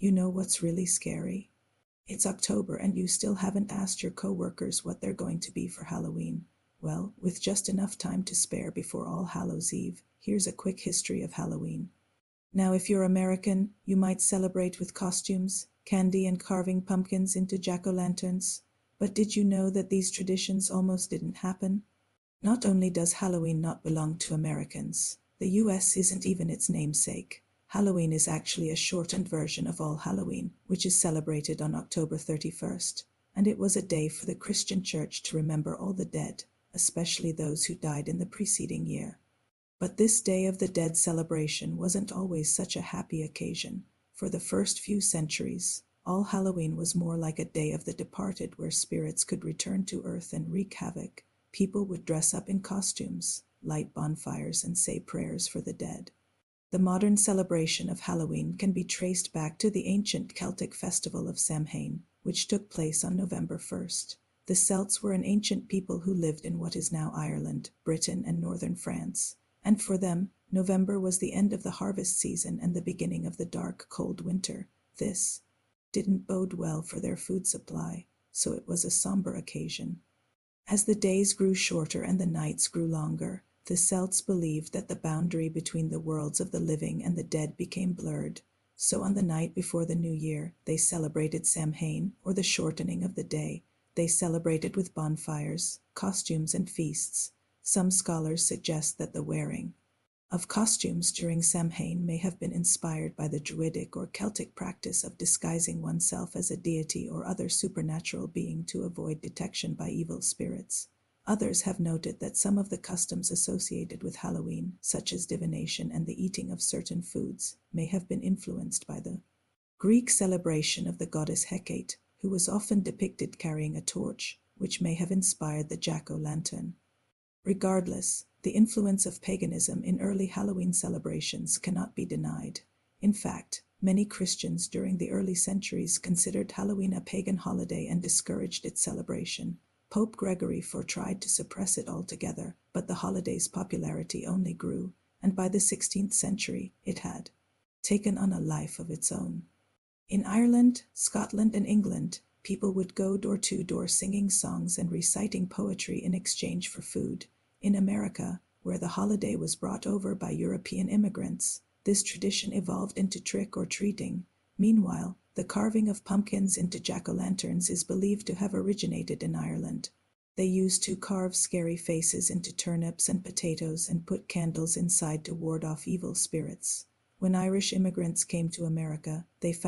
You know what's really scary? It's October and you still haven't asked your coworkers what they're going to be for Halloween. Well, with just enough time to spare before All Hallows Eve, here's a quick history of Halloween. Now, if you're American, you might celebrate with costumes, candy, and carving pumpkins into jack-o'-lanterns. But did you know that these traditions almost didn't happen? Not only does Halloween not belong to Americans, the US isn't even its namesake. Halloween is actually a shortened version of All Halloween, which is celebrated on October 31st, and it was a day for the Christian Church to remember all the dead, especially those who died in the preceding year. But this Day of the Dead celebration wasn't always such a happy occasion. For the first few centuries, All Halloween was more like a Day of the Departed where spirits could return to earth and wreak havoc. People would dress up in costumes, light bonfires, and say prayers for the dead. The modern celebration of Halloween can be traced back to the ancient Celtic festival of Samhain, which took place on November 1st. The Celts were an ancient people who lived in what is now Ireland, Britain, and northern France. And for them, November was the end of the harvest season and the beginning of the dark, cold winter. This didn't bode well for their food supply, so it was a somber occasion. As the days grew shorter and the nights grew longer, the Celts believed that the boundary between the worlds of the living and the dead became blurred. So on the night before the new year, they celebrated Samhain, or the shortening of the day. They celebrated with bonfires, costumes, and feasts. Some scholars suggest that the wearing of costumes during Samhain may have been inspired by the Druidic or Celtic practice of disguising oneself as a deity or other supernatural being to avoid detection by evil spirits. Others have noted that some of the customs associated with Halloween, such as divination and the eating of certain foods, may have been influenced by the Greek celebration of the goddess Hecate, who was often depicted carrying a torch, which may have inspired the jack-o'-lantern. Regardless, the influence of paganism in early Halloween celebrations cannot be denied. In fact, many Christians during the early centuries considered Halloween a pagan holiday and discouraged its celebration. Pope Gregory IV tried to suppress it altogether, but the holiday's popularity only grew, and by the 16th century it had taken on a life of its own. In Ireland, Scotland, and England, people would go door to door singing songs and reciting poetry in exchange for food. In America, where the holiday was brought over by European immigrants, this tradition evolved into trick-or-treating. Meanwhile, the carving of pumpkins into jack-o'-lanterns is believed to have originated in Ireland. They used to carve scary faces into turnips and potatoes and put candles inside to ward off evil spirits. When Irish immigrants came to America, they found